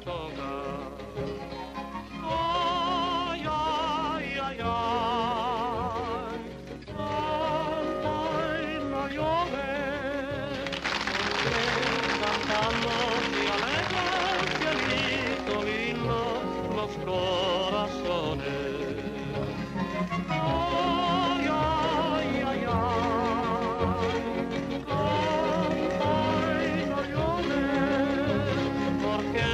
tocar. Ay, ay, ay, ay, canta y no llores, porque cantando se alegran, cielito lindo, los corazones. Ay, ay, ay, ay, canta y no llores, porque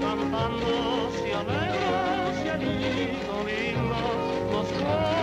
cantando se alegra, cielito lindo, los corazones.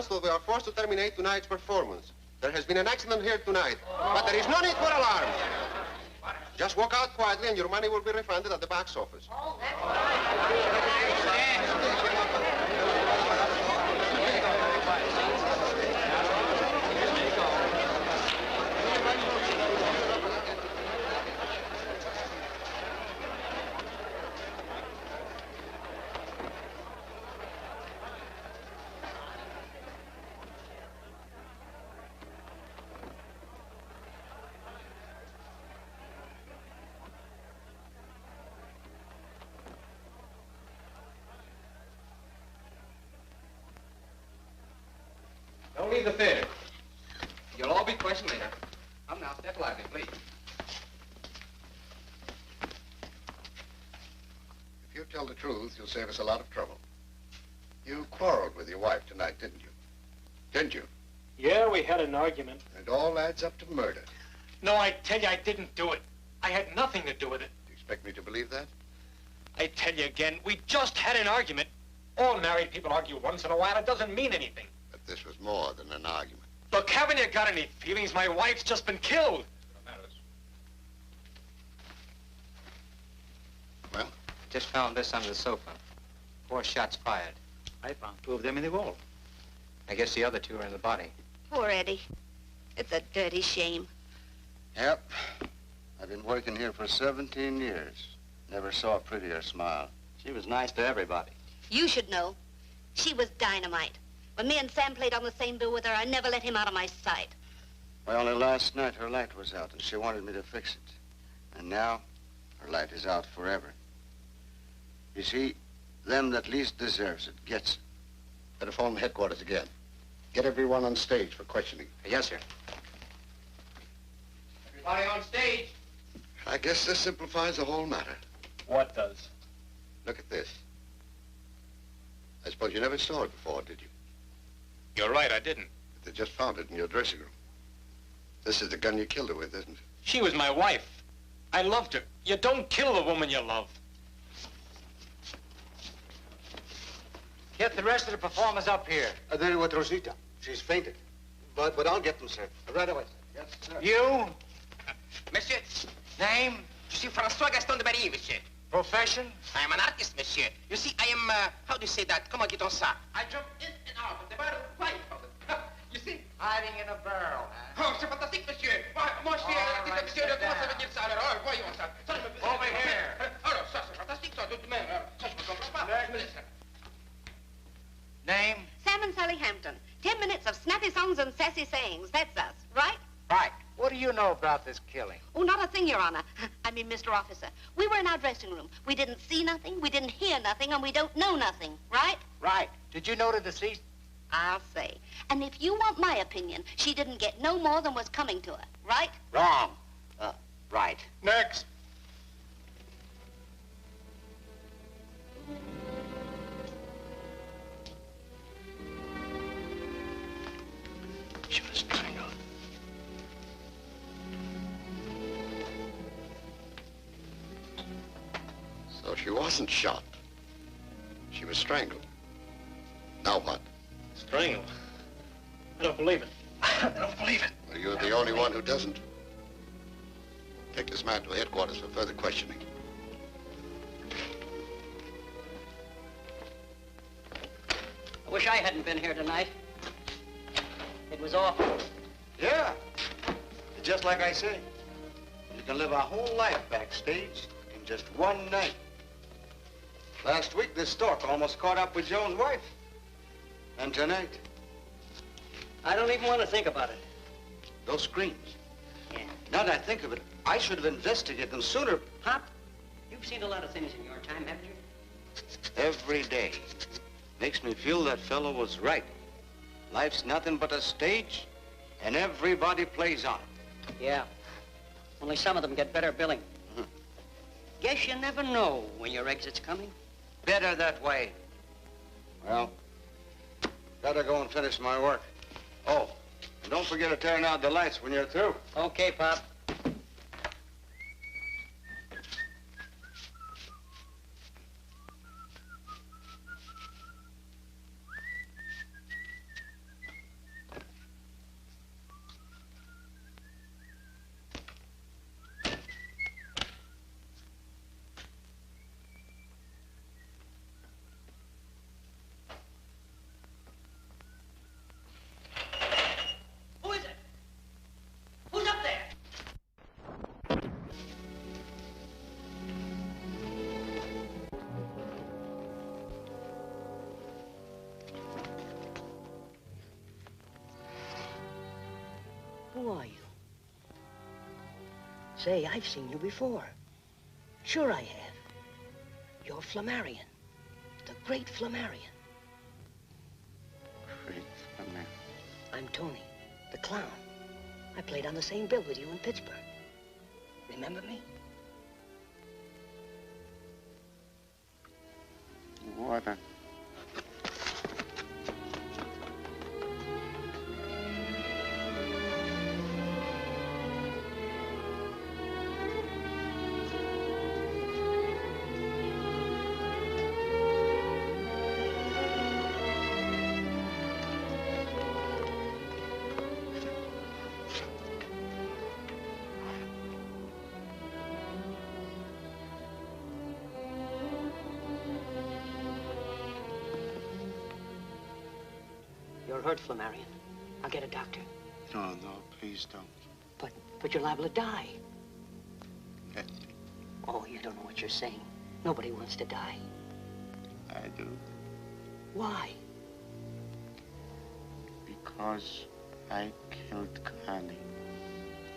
That we are forced to terminate tonight's performance. There has been an accident here tonight, but there is no need for alarm. Just walk out quietly and your money will be refunded at the box office. Don't leave the theater. You'll all be questioned later. Come now, step lively, please. If you tell the truth, you'll save us a lot of trouble. You quarreled with your wife tonight, didn't you? Didn't you? Yeah, we had an argument. It all adds up to murder. No, I tell you, I didn't do it. I had nothing to do with it. Do you expect me to believe that? I tell you again, we just had an argument. All married people argue once in a while. It doesn't mean anything. But this was more than an argument. Look, haven't you got any feelings? My wife's just been killed. Well? Just found this under the sofa. 4 shots fired. I found 2 of them in the wall. I guess the other 2 are in the body. Poor Eddie. It's a dirty shame. Yep. I've been working here for 17 years. Never saw a prettier smile. She was nice to everybody. You should know. She was dynamite. When me and Sam played on the same bill with her, I never let him out of my sight. Well, only last night her light was out, and she wanted me to fix it. And now, her light is out forever. You see, them that least deserves it gets it. Better phone headquarters again. Get everyone on stage for questioning. Yes, sir. Everybody on stage. I guess this simplifies the whole matter. What does? Look at this. I suppose you never saw it before, did you? You're right, I didn't. But they just found it in your dressing room. This is the gun you killed her with, isn't it? She was my wife. I loved her. You don't kill the woman you love. Get the rest of the performers up here. They're with Rosita. She's fainted. But I'll get them, sir. Right away. Yes, sir. You? Monsieur, Name? je suis François Gaston de Marie, monsieur. Profession? I am an artist, monsieur. You see, I am, how do you say that? Comment dit-on ça? I jump in and out of the barrel quite often. You see? Hiding in a barrel, huh? Oh, c'est fantastique, monsieur. Moi, je suis All artiste, right, monsieur. sit Comment ça down. veut dire ça? Alors, voyons ça. Ça, je me... Over here. Alors, ça, c'est fantastique, ça. Tout de même, ça, je ne comprends pas. Je me laisse. Name? Sam and Sally Hampton. 10 minutes of snappy songs and sassy sayings. That's us, right? Right. What do you know about this killing? Oh, not a thing, Your Honor. I mean, Mr. Officer. We were in our dressing room. We didn't see nothing, we didn't hear nothing, and we don't know nothing, right? Right. Did you know the deceased? I'll say. And if you want my opinion, she didn't get no more than was coming to her, right? Wrong. Right. Next. She was strangled. So she wasn't shot. She was strangled. Now what? Strangled. I don't believe it. I don't believe it. Well, you're the only one who doesn't. Take this man to headquarters for further questioning. I wish I hadn't been here tonight. It was awful. Yeah. Just like I say, you can live a whole life backstage in just one night. Last week, this stork almost caught up with Joan's wife. And tonight, I don't even want to think about it. those screams. Yeah. Now that I think of it, I should have investigated them sooner. Pop, you've seen a lot of things in your time, haven't you? Every day makes me feel that fellow was right. Life's nothing but a stage, and everybody plays on it. Yeah. Only some of them get better billing. Mhm. Guess you never know when your exit's coming. Better that way. Well, gotta go and finish my work. Oh, and don't forget to turn out the lights when you're through. Okay, Pop. Who is it? Who's up there? Who are you? Say, I've seen you before. Sure I have. You're Flamarion. The great Flamarion. Great man. I'm Tony, the clown. I played on the same bill with you in Pittsburgh. Remember me? Water. You're hurt, Flamarion. I'll get a doctor. No, please don't. But you're liable to die. Let me. Oh, you don't know what you're saying. Nobody wants to die. I do. Why? Because I killed Connie.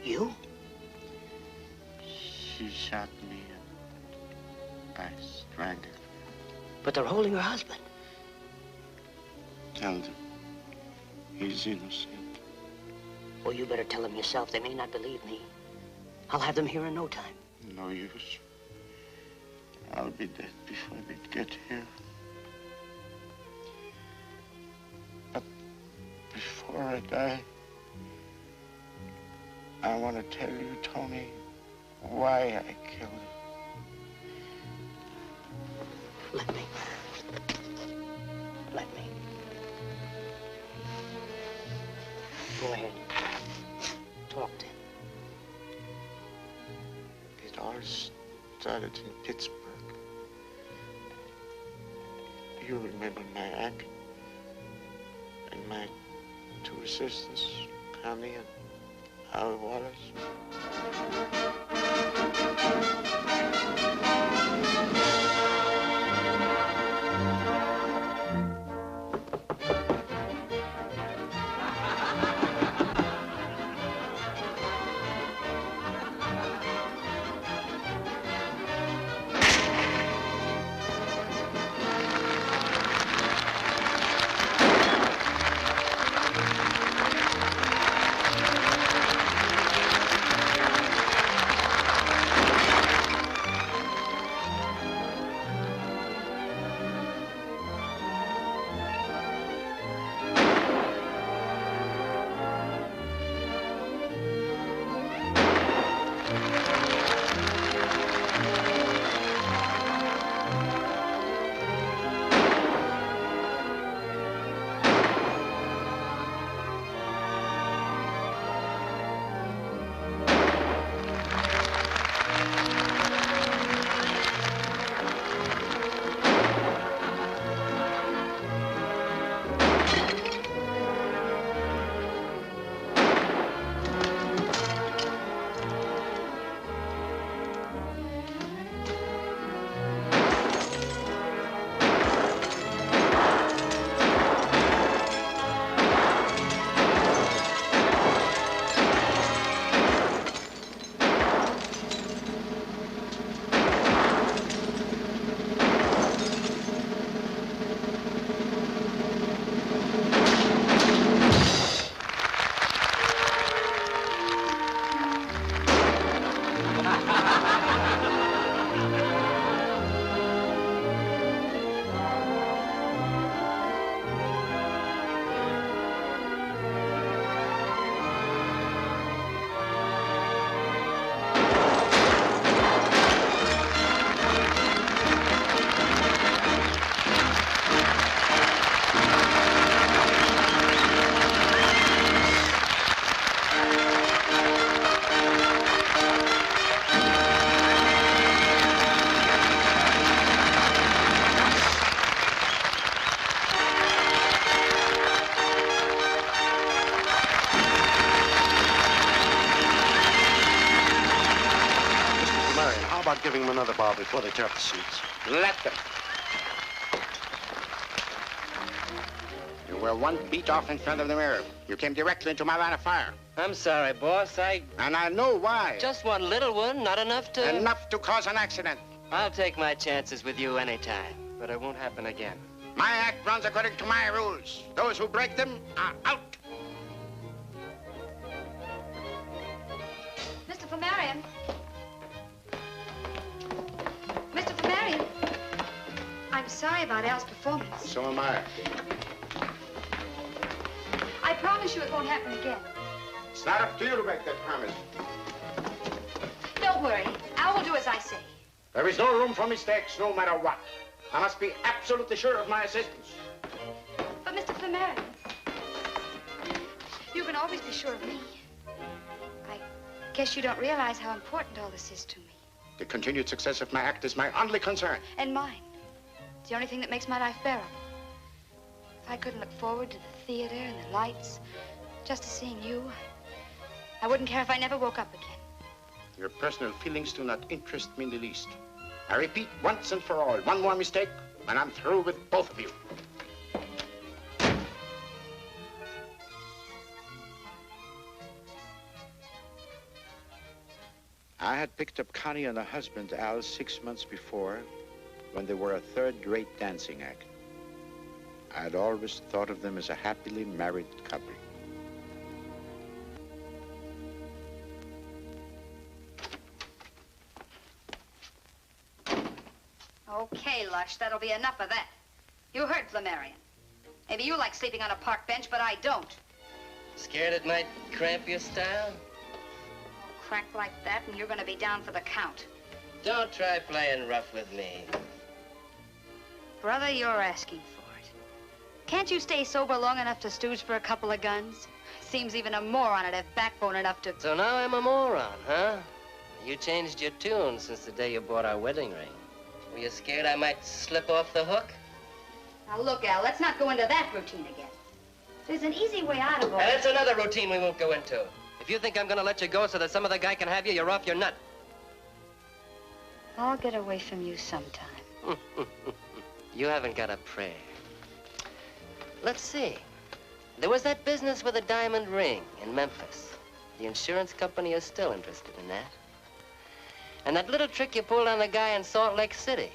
You? She shot me and I strangled her. But they're holding her husband. Tell them he's innocent. Well, you better tell them yourself. They may not believe me. I'll have them here in no time. No use. I'll be dead before they get here. But before I die, I want to tell you, Tony, why I killed her. Let me. Let me. Go ahead. Talk to him. It all started in Pittsburgh. You remember my act? And my two assistants, Connie and Howard Wallace? Giving them another bow before they tear up the seats. Let them. You were one beat off in front of the mirror. You came directly into my line of fire. I'm sorry, boss. And I know why. Just one little one, not enough to... Enough to cause an accident. I'll take my chances with you anytime, but it won't happen again. My act runs according to my rules. Those who break them are out. Mr. Flamarion. Mr. Flamarion. I'm sorry about Al's performance. So am I. I promise you it won't happen again. It's not up to you to make that promise. Don't worry. Al will do as I say. There is no room for mistakes, no matter what. I must be absolutely sure of my assistance. But, Mr. Flamarion, you can always be sure of me. I guess you don't realize how important all this is to me. The continued success of my act is my only concern. And mine. It's the only thing that makes my life bearable. If I couldn't look forward to the theater and the lights, just to seeing you, I wouldn't care if I never woke up again. Your personal feelings do not interest me in the least. I repeat once and for all, one more mistake, and I'm through with both of you. I had picked up Connie and her husband, Al, 6 months before, when they were a third-rate dancing act. I had always thought of them as a happily married couple. Okay, Lush, that'll be enough of that. You heard Flamarion. Maybe you like sleeping on a park bench, but I don't. Scared it might cramp your style? Crack like that, and you're going to be down for the count. Don't try playing rough with me. Brother, you're asking for it. Can't you stay sober long enough to stooge for a couple of guns? Seems even a moron would have backbone enough to... So now I'm a moron, huh? You changed your tune since the day you bought our wedding ring. Were you scared I might slip off the hook? Now look, Al, let's not go into that routine again. There's an easy way out of all. And it's another routine we won't go into. If you think I'm gonna let you go so that some other guy can have you, you're off your nut. I'll get away from you sometime. You haven't got a prayer. Let's see. There was that business with a diamond ring in Memphis. The insurance company is still interested in that. And that little trick you pulled on the guy in Salt Lake City.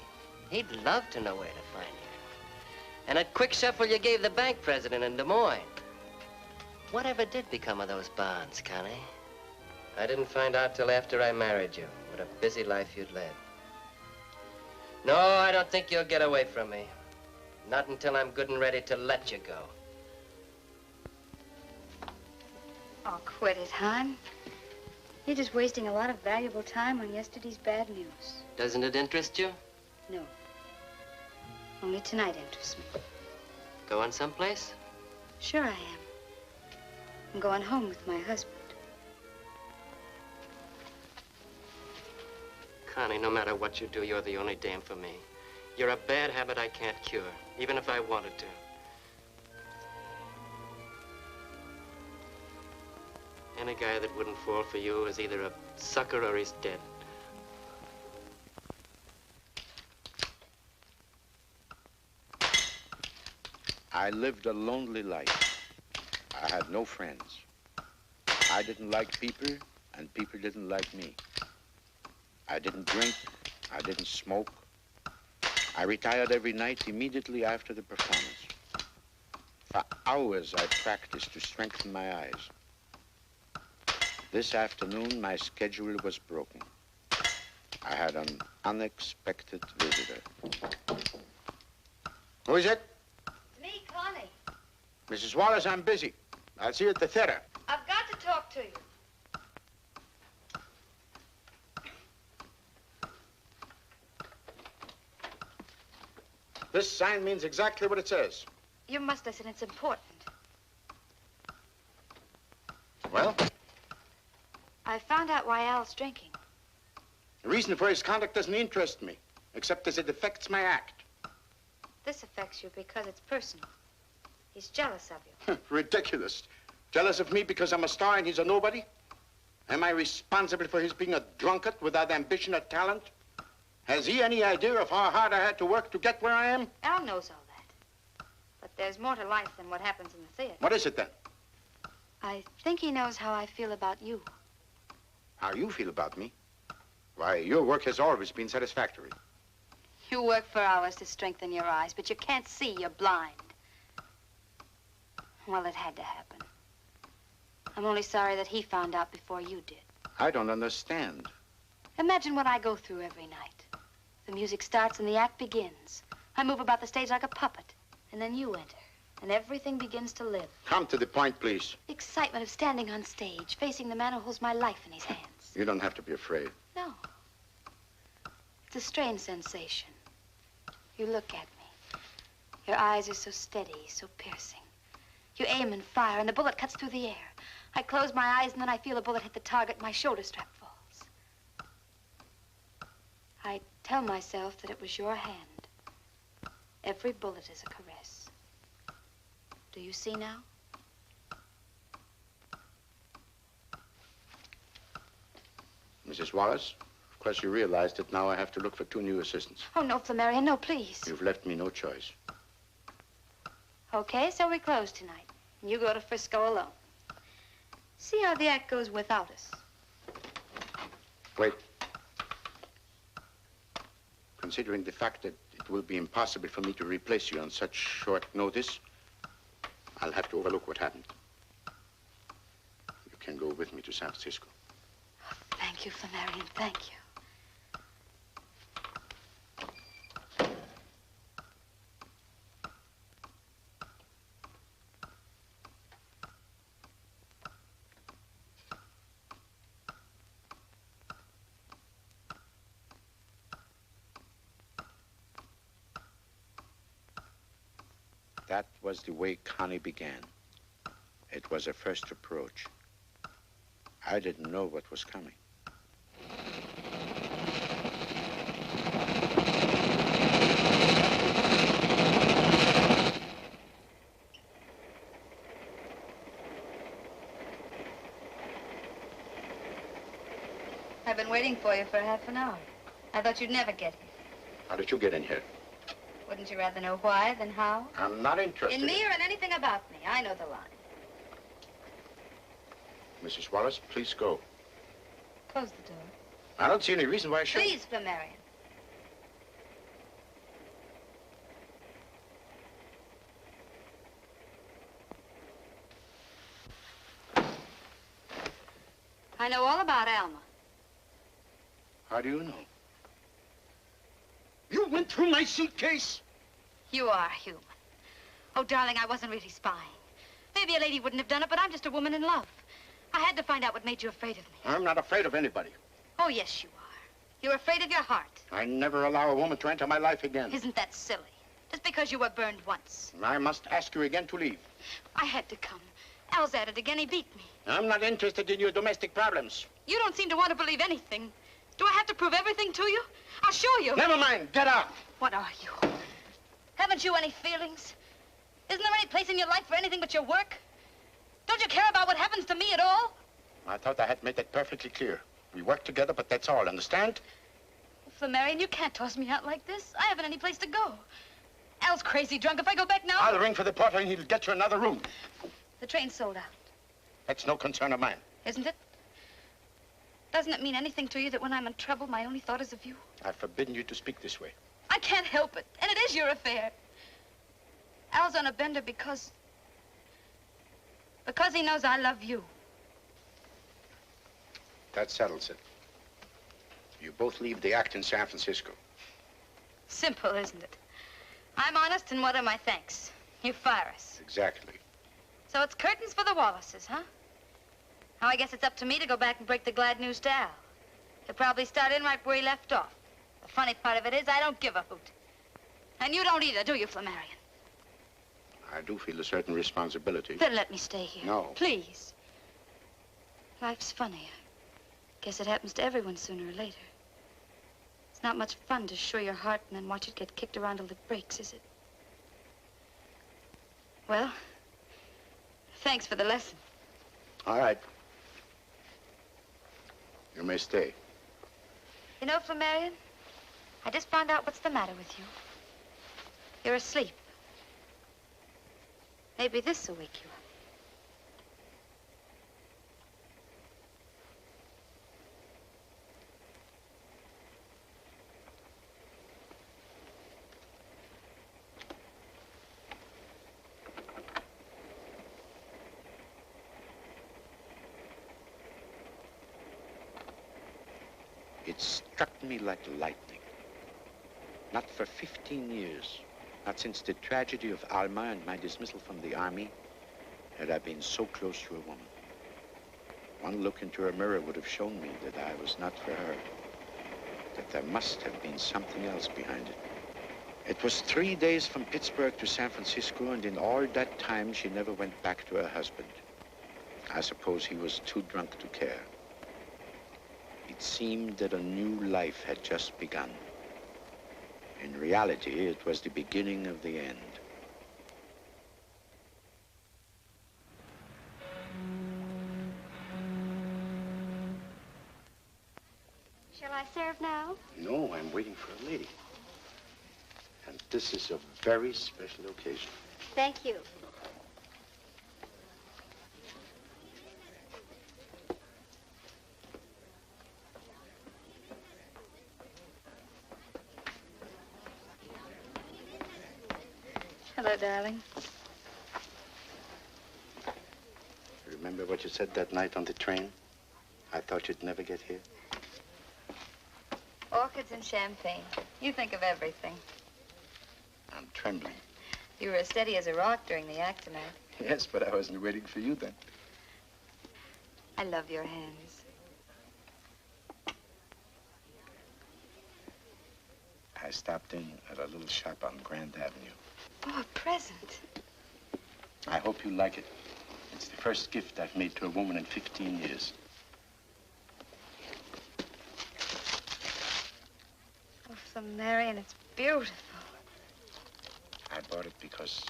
He'd love to know where to find you. And that quick shuffle you gave the bank president in Des Moines. Whatever did become of those bonds, Connie? I didn't find out till after I married you. What a busy life you'd led. No, I don't think you'll get away from me. Not until I'm good and ready to let you go. Oh, quit it, hon. You're just wasting a lot of valuable time on yesterday's bad news. Doesn't it interest you? No. Only tonight interests me. Going someplace? Sure I am. I'm going home with my husband. Connie, no matter what you do, you're the only dame for me. You're a bad habit I can't cure, even if I wanted to. Any guy that wouldn't fall for you is either a sucker or he's dead. I lived a lonely life. I had no friends. I didn't like people, and people didn't like me. I didn't drink. I didn't smoke. I retired every night immediately after the performance. For hours, I practiced to strengthen my eyes. This afternoon, my schedule was broken. I had an unexpected visitor. Who is it? It's me, Connie. Mrs. Wallace, I'm busy. I'll see you at the theater. I've got to talk to you. This sign means exactly what it says. You must listen, it's important. Well? I found out why Al's drinking. The reason for his conduct doesn't interest me, except as it affects my act. This affects you because it's personal. He's jealous of you. Ridiculous. Jealous of me because I'm a star and he's a nobody? Am I responsible for his being a drunkard without ambition or talent? Has he any idea of how hard I had to work to get where I am? Al knows all that. But there's more to life than what happens in the theater. What is it then? I think he knows how I feel about you. How you feel about me? Why, your work has always been satisfactory. You work for hours to strengthen your eyes, but you can't see, you're blind. Well, it had to happen. I'm only sorry that he found out before you did. I don't understand. Imagine what I go through every night. The music starts and the act begins. I move about the stage like a puppet. And then you enter, and everything begins to live. Come to the point, please. The excitement of standing on stage, facing the man who holds my life in his hands. You don't have to be afraid. No. It's a strange sensation. You look at me. Your eyes are so steady, so piercing. You aim and fire, and the bullet cuts through the air. I close my eyes, and then I feel a bullet hit the target. My shoulder strap falls. I tell myself that it was your hand. Every bullet is a caress. Do you see now? Mrs. Wallace, of course you realize that now I have to look for 2 new assistants. Oh, no, Flamarion, no, please. You've left me no choice. Okay, so we close tonight. And you go to Frisco alone. See how the act goes without us. Wait. Considering the fact that it will be impossible for me to replace you on such short notice, I'll have to overlook what happened. You can go with me to San Francisco. Oh, thank you, Flamarion, thank you. That was the way Connie began. It was a first approach. I didn't know what was coming. I've been waiting for you for half an hour. I thought you'd never get here. How did you get in here? Wouldn't you rather know why than how? I'm not interested In me or in anything about me. I know the line. Mrs. Wallace, please go. Close the door. I don't see any reason why I should. Please, Flamarion. I know all about Alma. How do you know? You went through my suitcase? You are human. Oh, darling, I wasn't really spying. Maybe a lady wouldn't have done it, but I'm just a woman in love. I had to find out what made you afraid of me. I'm not afraid of anybody. Oh, yes, you are. You're afraid of your heart. I never allow a woman to enter my life again. Isn't that silly? Just because you were burned once. I must ask you again to leave. I had to come. Al's at it again. He beat me. I'm not interested in your domestic problems. You don't seem to want to believe anything. Do I have to prove everything to you? I'll show you. Never mind. Get out. What are you? Haven't you any feelings? Isn't there any place in your life for anything but your work? Don't you care about what happens to me at all? I thought I had made that perfectly clear. We work together, but that's all. Understand? Flamarion, you can't toss me out like this. I haven't any place to go. Al's crazy drunk. If I go back now... I'll ring for the porter and he'll get you another room. The train's sold out. That's no concern of mine. Isn't it? Doesn't it mean anything to you that when I'm in trouble, my only thought is of you? I've forbidden you to speak this way. I can't help it. And it is your affair. Al's on a bender because he knows I love you. That settles it. You both leave the act in San Francisco. Simple, isn't it? I'm honest, and what are my thanks? You fire us. Exactly. So it's curtains for the Wallaces, huh? Now, I guess it's up to me to go back and break the glad news to Al. He'll probably start in right where he left off. The funny part of it is I don't give a hoot. And you don't either, do you, Flamarion? I do feel a certain responsibility. Then let me stay here. No. Please. Life's funny. I guess it happens to everyone sooner or later. It's not much fun to show your heart and then watch it get kicked around till it breaks, is it? Well, thanks for the lesson. All right. You may stay. You know, Flamarion, I just found out what's the matter with you. You're asleep. Maybe this will wake you up. It struck me like lightning. Not for 15 years, not since the tragedy of Alma and my dismissal from the army, had I been so close to a woman. One look into her mirror would have shown me that I was not for her, that there must have been something else behind it. It was 3 days from Pittsburgh to San Francisco, and in all that time, she never went back to her husband. I suppose he was too drunk to care. It seemed that a new life had just begun. In reality, it was the beginning of the end. Shall I serve now? No, I'm waiting for a lady. And this is a very special occasion. Thank you. Hello, darling. Remember what you said that night on the train? I thought you'd never get here. Orchids and champagne. You think of everything. I'm trembling. You were as steady as a rock during the act tonight. Yes, but I wasn't waiting for you then. I love your hands. I stopped in at a little shop on Grand Avenue. Oh, a present. I hope you like it. It's the first gift I've made to a woman in 15 years. Oh, Flamarion, it's beautiful. I bought it because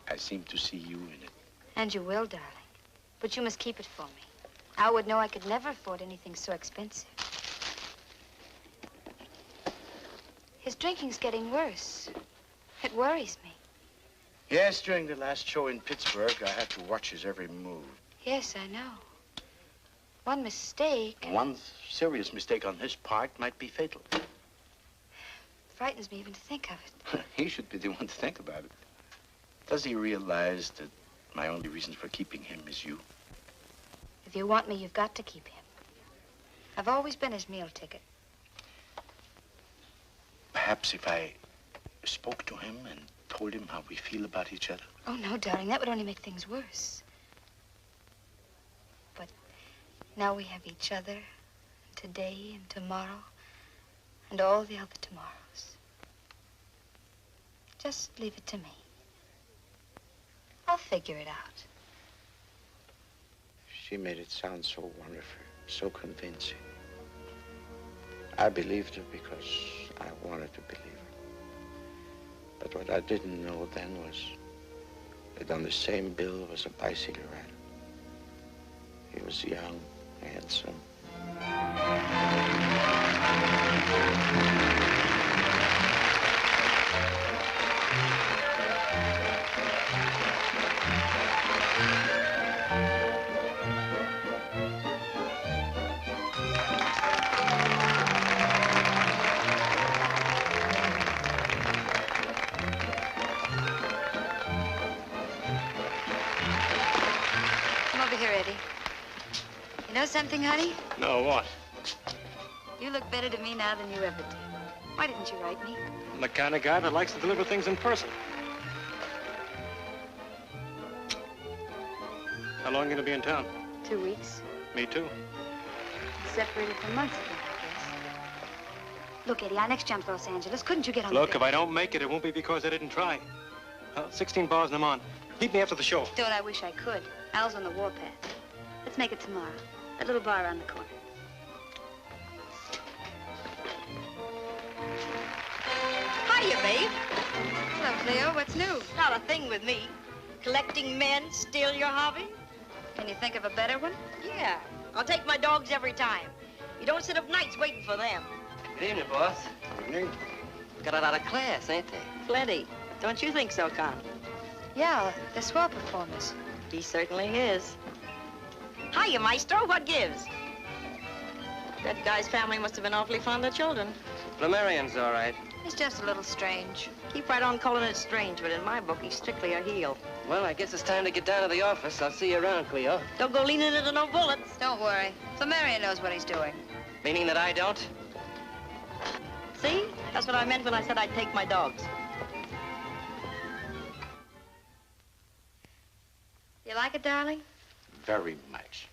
I seem to see you in it. And you will, darling. But you must keep it for me. Al would know I could never afford anything so expensive. His drinking's getting worse. It worries me. Yes, during the last show in Pittsburgh, I had to watch his every move. Yes, I know. One mistake. One serious mistake on his part might be fatal. Frightens me even to think of it. He should be the one to think about it. Does he realize that my only reason for keeping him is you? If you want me, you've got to keep him. I've always been his meal ticket. Perhaps if I spoke to him and told him how we feel about each other. Oh, no, darling, that would only make things worse. But now we have each other, today and tomorrow, and all the other tomorrows. Just leave it to me. I'll figure it out. She made it sound so wonderful, so convincing. I believed her because I wanted to believe her. But what I didn't know then was that on the same bill was a bicycle rider. He was young, handsome. You know something, honey? No, what? You look better to me now than you ever did. Why didn't you write me? I'm the kind of guy that likes to deliver things in person. How long are you going to be in town? 2 weeks. Me too. Separated for months again, I guess. Look, Eddie, our next jump's Los Angeles. Couldn't you get on Look, the if I don't make it, it won't be because I didn't try. 16 bars and I'm on. Meet me after the show. Don't I wish I could. Al's on the warpath. Let's make it tomorrow. That little bar around the corner. Hiya, babe. Hello, Cleo. What's new? Not a thing with me. Collecting men still your hobby? Can you think of a better one? Yeah. I'll take my dogs every time. You don't sit up nights waiting for them. Good evening, boss. Evening. Got a lot of class, ain't they? Plenty. Don't you think so, Con? Yeah, they're swell performers. He certainly is. Hiya, Maestro. What gives? That guy's family must have been awfully fond of children. Flamarion's all right. He's just a little strange. Keep right on calling it strange, but in my book, he's strictly a heel. Well, I guess it's time to get down to the office. I'll see you around, Cleo. Don't go leaning into no bullets. Don't worry. Flamarion knows what he's doing. Meaning that I don't? See? That's what I meant when I said I'd take my dogs. You like it, darling? Very much.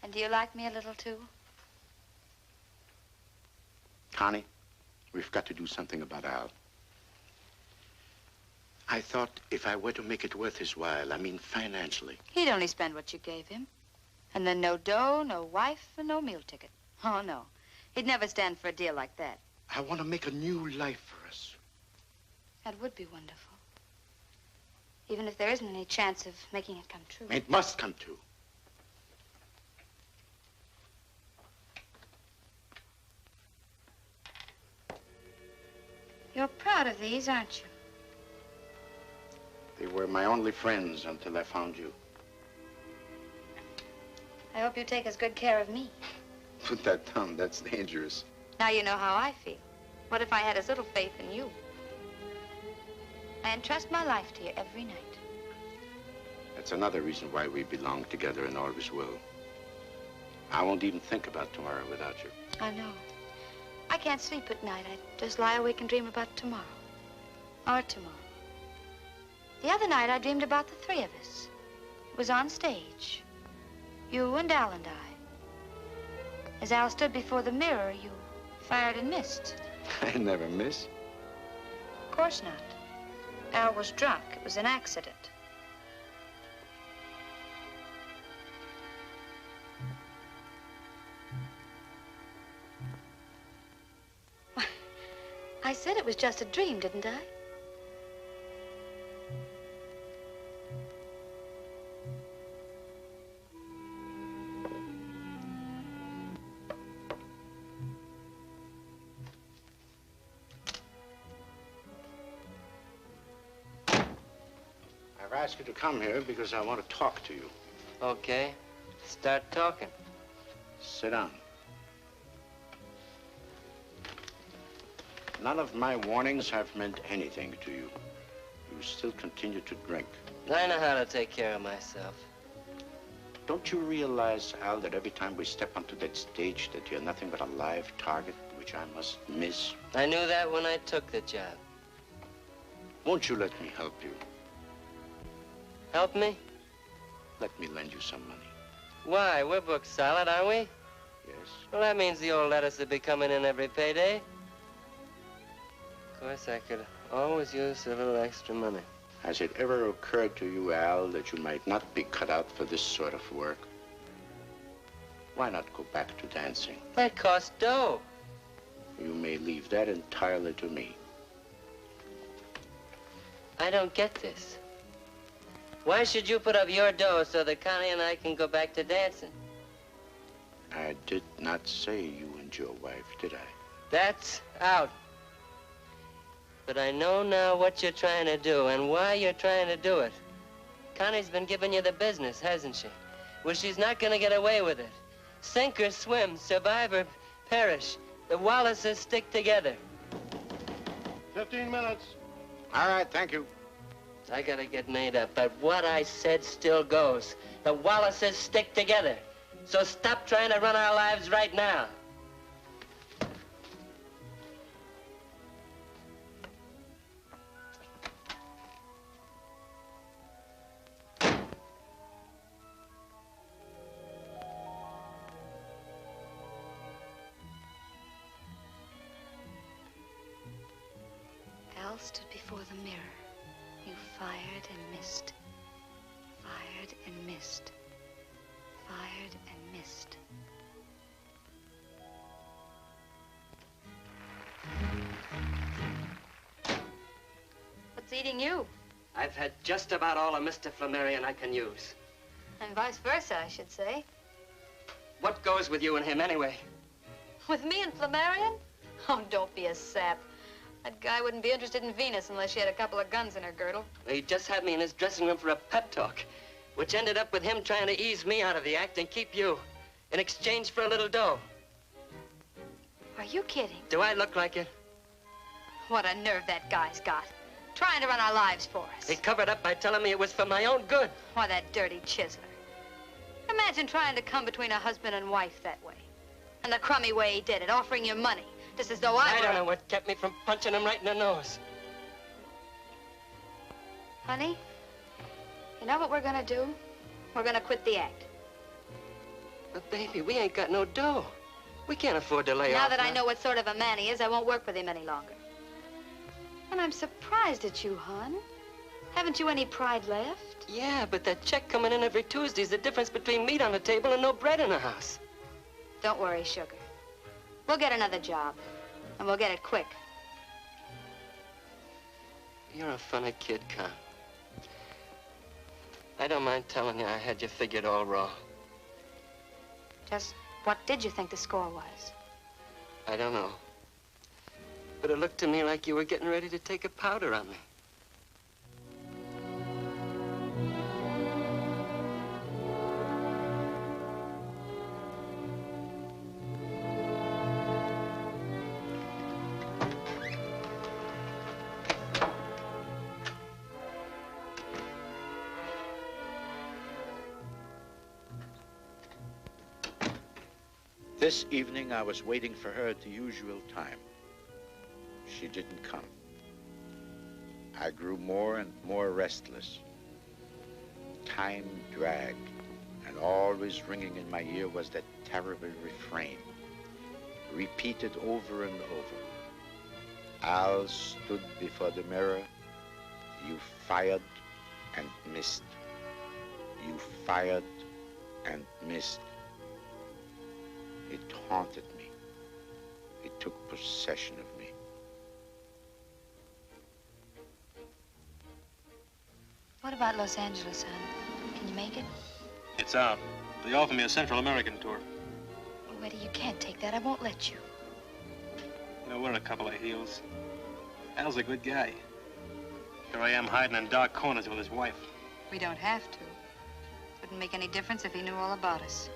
And do you like me a little, too? Connie, we've got to do something about Al. I thought if I were to make it worth his while, I mean financially. He'd only spend what you gave him. And then no dough, no wife, and no meal ticket. Oh, no. He'd never stand for a deal like that. I want to make a new life for us. That would be wonderful. Even if there isn't any chance of making it come true. It must come true. You're proud of these, aren't you? They were my only friends until I found you. I hope you take as good care of me. Put that down, that's dangerous. Now you know how I feel. What if I had as little faith in you? I entrust my life to you every night. That's another reason why we belong together and always will. I won't even think about tomorrow without you. I know. I can't sleep at night. I just lie awake and dream about tomorrow. Or tomorrow. The other night, I dreamed about the three of us. It was on stage. You and Al and I. As Al stood before the mirror, you fired and missed. I never miss. Of course not. Al was drunk. It was an accident. I said it was just a dream, didn't I? I've asked you to come here because I want to talk to you. Okay. Start talking. Sit down. None of my warnings have meant anything to you. You still continue to drink. I know how to take care of myself. Don't you realize, Al, that every time we step onto that stage that you're nothing but a live target, which I must miss? I knew that when I took the job. Won't you let me help you? Help me? Let me lend you some money. Why? We're booked solid, aren't we? Yes. Well, that means the old lettuce will be coming in every payday. Of course, I could always use a little extra money. Has it ever occurred to you, Al, that you might not be cut out for this sort of work? Why not go back to dancing? That costs dough. You may leave that entirely to me. I don't get this. Why should you put up your dough so that Connie and I can go back to dancing? I did not say you and your wife, did I? That's out. But I know now what you're trying to do and why you're trying to do it. Connie's been giving you the business, hasn't she? Well, she's not gonna get away with it. Sink or swim, survive or perish. The Wallaces stick together. 15 minutes. All right, thank you. I gotta get made up, but what I said still goes. The Wallaces stick together. So stop trying to run our lives right now. Al stood before the mirror. You fired and missed. Fired and missed. Fired and missed. What's eating you? I've had just about all of Mr. Flamarion I can use. And vice versa, I should say. What goes with you and him anyway? With me and Flamarion? Oh, don't be a sap. That guy wouldn't be interested in Venus unless she had a couple of guns in her girdle. He just had me in his dressing room for a pep talk, which ended up with him trying to ease me out of the act and keep you in exchange for a little dough. Are you kidding? Do I look like it? What a nerve that guy's got. Trying to run our lives for us. He covered up by telling me it was for my own good. Why, that dirty chiseler. Imagine trying to come between a husband and wife that way. And the crummy way he did it, offering you money. Just as though I don't know what kept me from punching him right in the nose. Honey, you know what we're gonna do? We're gonna quit the act. But baby, we ain't got no dough. We can't afford to lay off. Now that I know what sort of a man he is, I won't work with him any longer. And I'm surprised at you, hon. Haven't you any pride left? Yeah, but that check coming in every Tuesday is the difference between meat on the table and no bread in the house. Don't worry, sugar. We'll get another job, and we'll get it quick. You're a funny kid, Con. I don't mind telling you I had you figured all wrong. Just what did you think the score was? I don't know. But it looked to me like you were getting ready to take a powder on me. This evening, I was waiting for her at the usual time. She didn't come. I grew more and more restless. Time dragged, and always ringing in my ear was that terrible refrain, repeated over and over. Al stood before the mirror. You fired and missed. You fired and missed. It haunted me. It took possession of me. What about Los Angeles, hon? Can you make it? It's out. They offered me a Central American tour. Oh, Eddie, you can't take that. I won't let you. You know, we're in a couple of heels. Al's a good guy. Here I am hiding in dark corners with his wife. We don't have to. Wouldn't make any difference if he knew all about us.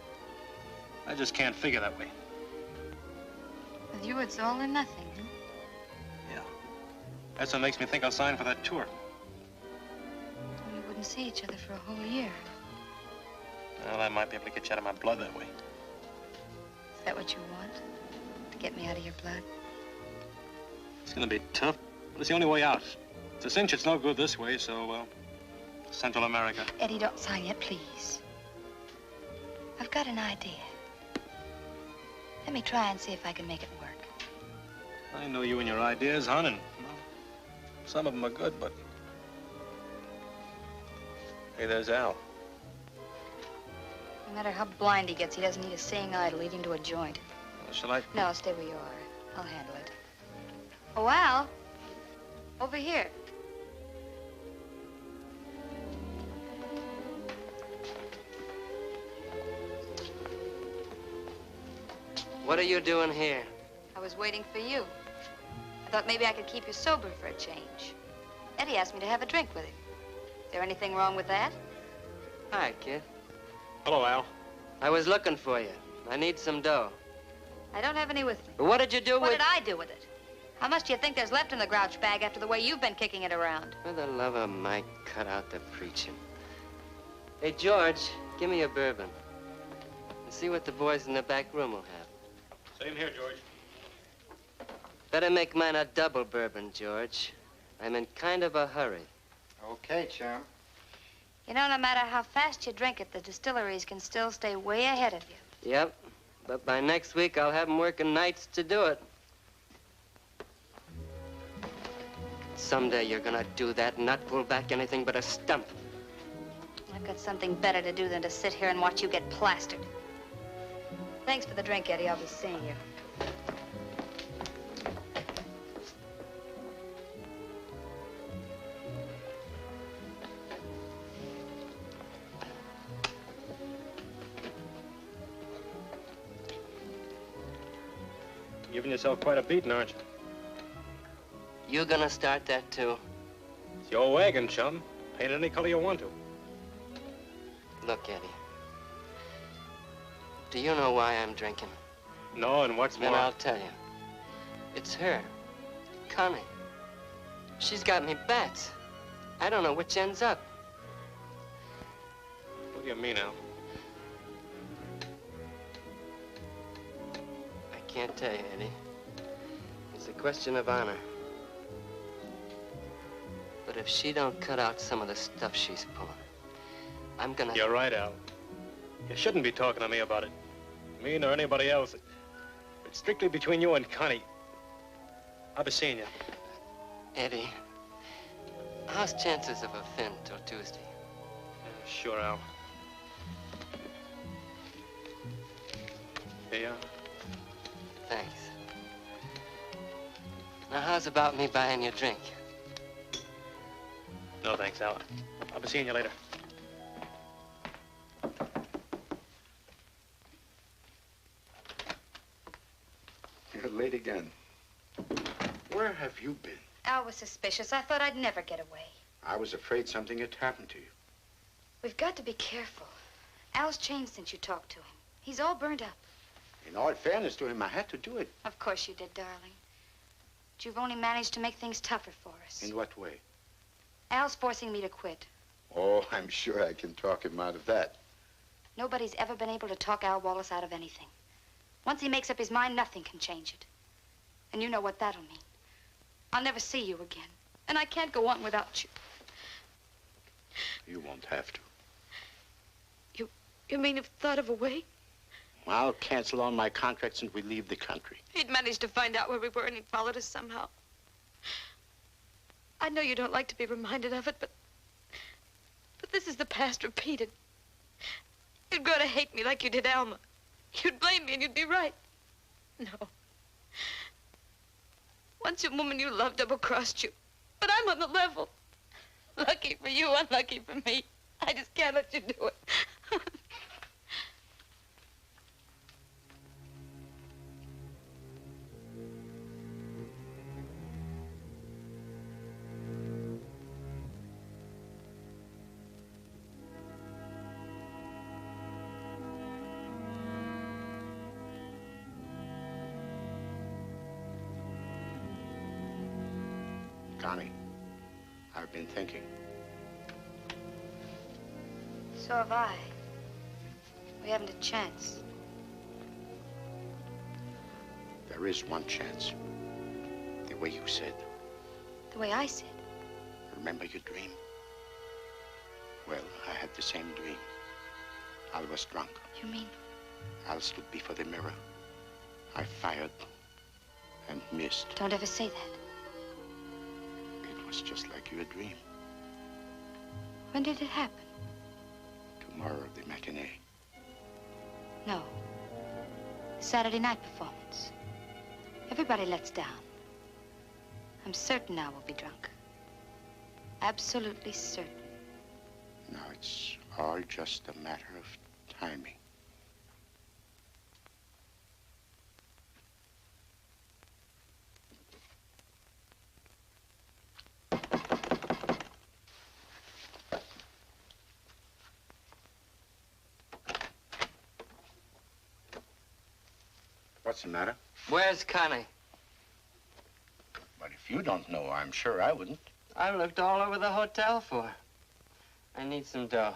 I just can't figure that way. With you, it's all or nothing, huh? Yeah. That's what makes me think I'll sign for that tour. We wouldn't see each other for a whole year. Well, I might be able to get you out of my blood that way. Is that what you want? To get me out of your blood? It's gonna be tough, but it's the only way out. It's a cinch it's no good this way, so, Central America. Eddie, don't sign yet, please. I've got an idea. Let me try and see if I can make it work. I know you and your ideas, hon, and well, some of them are good, but... Hey, there's Al. No matter how blind he gets, he doesn't need a seeing eye to lead him to a joint. Well, shall I? No, stay where you are. I'll handle it. Oh, Al. Over here. What are you doing here? I was waiting for you. I thought maybe I could keep you sober for a change. Eddie asked me to have a drink with him. Is there anything wrong with that? Hi, kid. Hello, Al. I was looking for you. I need some dough. I don't have any with me. What did you do What with... did I do with it? How much do you think there's left in the grouch bag after the way you've been kicking it around? For the love of Mike, cut out the preaching. Hey, George, give me a bourbon. And see what the boys in the back room will have. Same here, George. Better make mine a double bourbon, George. I'm in kind of a hurry. Okay, chum. You know, no matter how fast you drink it, the distilleries can still stay way ahead of you. Yep, but by next week, I'll have them working nights to do it. Someday you're gonna do that and not pull back anything but a stump. I've got something better to do than to sit here and watch you get plastered. Thanks for the drink, Eddie. I'll be seeing you. Giving yourself quite a beating, aren't you? You gonna start that, too? It's your wagon, chum. Paint it any color you want to. Look, Eddie. Do you know why I'm drinking? No, and what's Then more... I'll tell you. It's her. Connie. She's got me bats. I don't know which ends up. What do you mean, Al? I can't tell you, Eddie. It's a question of honor. But if she don't cut out some of the stuff she's pulling, I'm gonna... You're right, Al. You shouldn't be talking to me about it. Me nor anybody else. It's strictly between you and Connie. I'll be seeing you. Eddie, how's chances of a fin till Tuesday? Sure, Al. Here you are. Thanks. Now, how's about me buying you a drink? No, thanks, Al. I'll be seeing you later. You're late again. Where have you been? Al was suspicious. I thought I'd never get away. I was afraid something had happened to you. We've got to be careful. Al's changed since you talked to him. He's all burned up. In all fairness to him, I had to do it. Of course you did, darling. But you've only managed to make things tougher for us. In what way? Al's forcing me to quit. Oh, I'm sure I can talk him out of that. Nobody's ever been able to talk Al Wallace out of anything. Once he makes up his mind, nothing can change it. And you know what that'll mean. I'll never see you again. And I can't go on without you. You won't have to. You mean you've thought of a way? I'll cancel all my contracts and we leave the country. He'd managed to find out where we were and he'd followed us somehow. I know you don't like to be reminded of it, but this is the past repeated. You'd grow to hate me like you did Alma. You'd blame me and you'd be right. No. Once a woman you loved double-crossed you, but I'm on the level. Lucky for you, unlucky for me. I just can't let you do it. Connie, I've been thinking. So have I. We haven't a chance. There is one chance. The way you said. The way I said. Remember your dream? Well, I had the same dream. I was drunk. You mean? I stood before the mirror. I fired and missed. Don't ever say that. It was just like your dream. When did it happen? Tomorrow, the matinee. No. The Saturday night performance. Everybody lets down. I'm certain I will be drunk. Absolutely certain. Now, it's all just a matter of timing. What's the matter? Where's Connie? But if you don't know, I'm sure I wouldn't. I looked all over the hotel for her. I need some dough.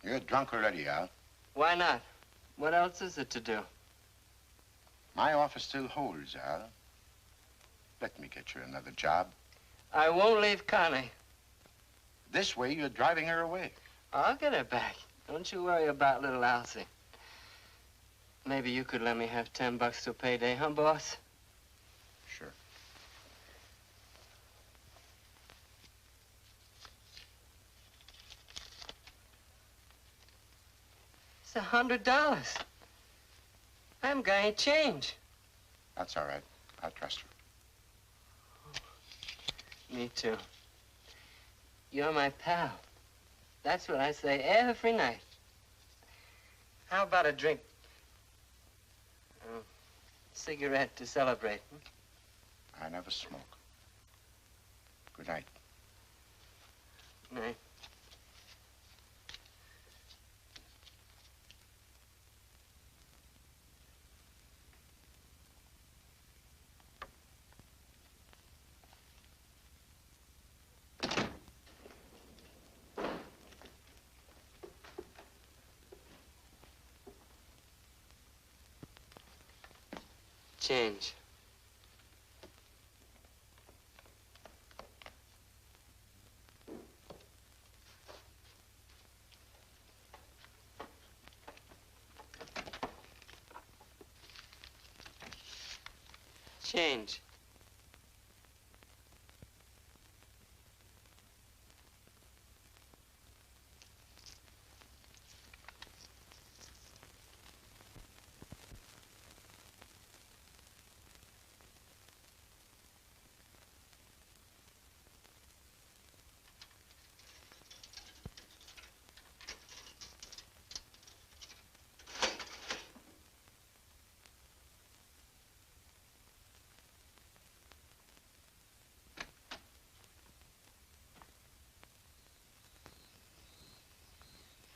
You're drunk already, Al. Why not? What else is it to do? My office still holds, Al. Let me get you another job. I won't leave Connie. This way, you're driving her away. I'll get her back. Don't you worry about little Alcy. Maybe you could let me have $10 to payday, huh, boss? Sure. It's $100. I haven't got any change. That's all right. I'll trust you. Me too. You're my pal. That's what I say every night. How about a drink? Cigarette to celebrate. I never smoke. Good night. Night. Change. Change.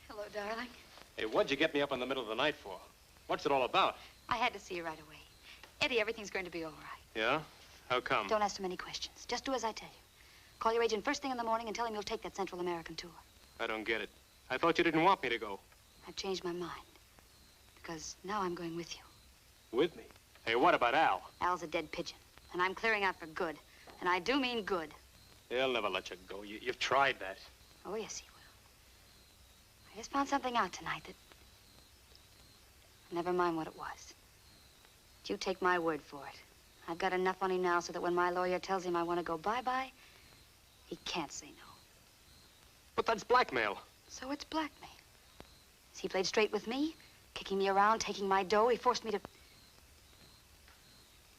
Hello, darling. Hey, what'd you get me up in the middle of the night for? What's it all about? I had to see you right away. Eddie, everything's going to be all right. Yeah? How come? Don't ask too many questions. Just do as I tell you. Call your agent first thing in the morning and tell him you'll take that Central American tour. I don't get it. I thought you didn't want me to go. I've changed my mind. Because now I'm going with you. With me? Hey, what about Al? Al's a dead pigeon. And I'm clearing out for good. And I do mean good. He'll never let you go. You've tried that. Oh, yes, he will. I just found something out tonight that... Never mind what it was. You take my word for it. I've got enough on him now so that when my lawyer tells him I want to go bye-bye, He can't say no. But that's blackmail. So it's blackmail. He played straight with me, kicking me around, taking my dough. He forced me to...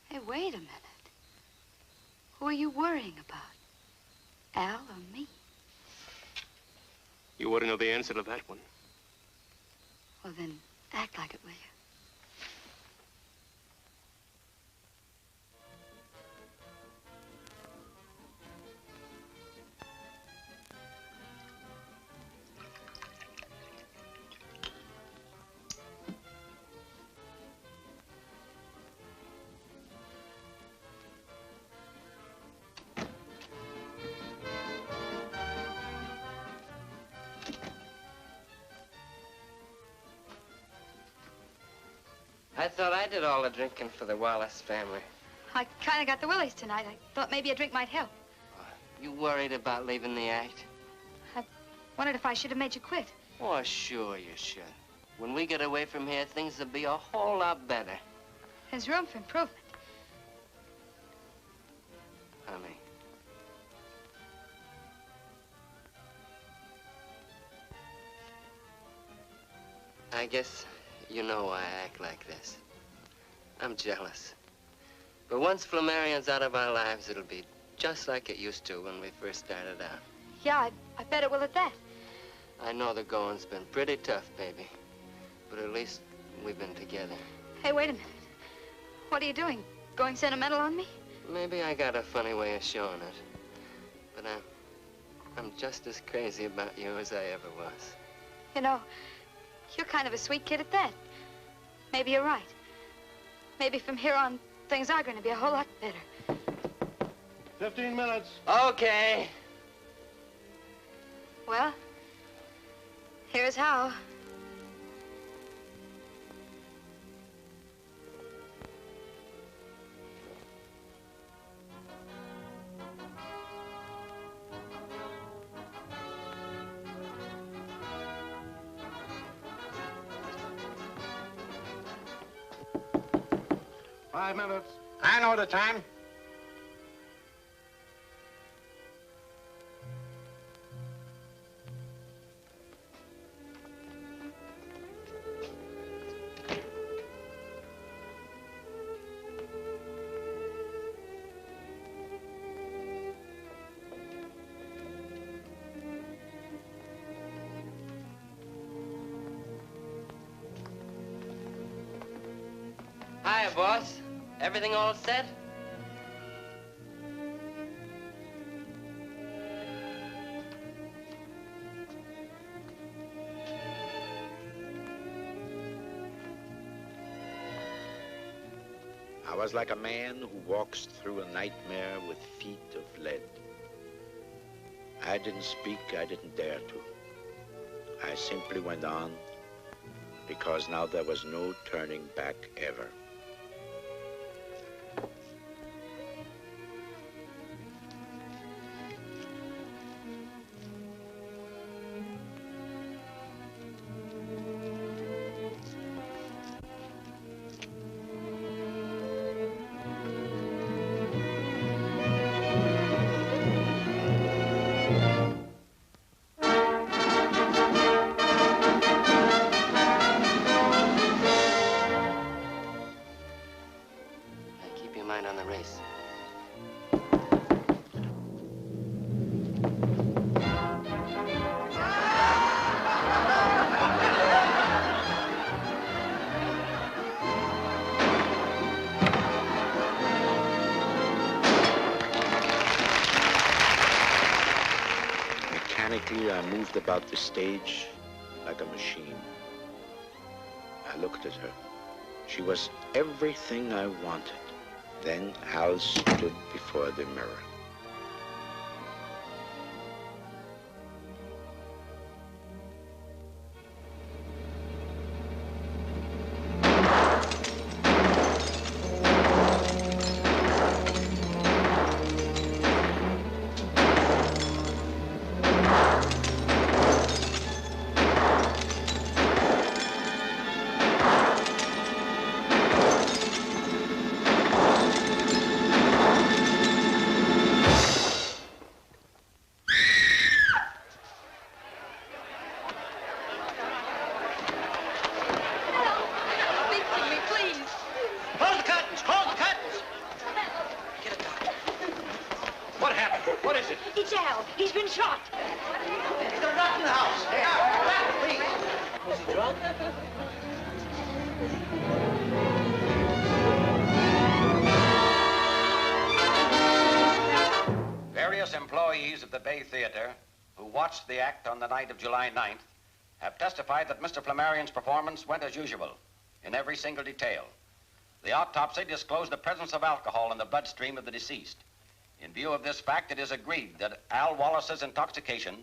Hey, wait a minute. Who are you worrying about? Al or me? You ought to know the answer to that one. Well, then, act like it, will you? I thought I did all the drinking for the Wallace family. I kind of got the willies tonight. I thought maybe a drink might help. You worried about leaving the act? I wondered if I should have made you quit. Oh, sure you should. When we get away from here, things will be a whole lot better. There's room for improvement. Honey. I guess you know why I act like this. I'm jealous. But once Flamarion's out of our lives, it'll be just like it used to when we first started out. Yeah, I bet it will at that. I know the going's been pretty tough, baby. But at least we've been together. Hey, wait a minute. What are you doing? Going sentimental on me? Maybe I got a funny way of showing it. But I'm just as crazy about you as I ever was. You know, you're kind of a sweet kid at that. Maybe you're right. Maybe from here on, things are going to be a whole lot better. 15 minutes. Okay. Well, here's how. Five minutes. I know the time. Hiya, boss. Everything all set? I was like a man who walks through a nightmare with feet of lead. I didn't speak, I didn't dare to. I simply went on because now there was no turning back ever. I moved about the stage like a machine. I looked at her. She was everything I wanted. Then Al stood before the mirror. is it? It's Al. He's been shot. He's got rock in the house. Hey, Was he drunk? Various employees of the Bay Theater who watched the act on the night of July 9th have testified that Mr. Flamarion's performance went as usual in every single detail. The autopsy disclosed the presence of alcohol in the bloodstream of the deceased. In view of this fact, it is agreed that Al Wallace's intoxication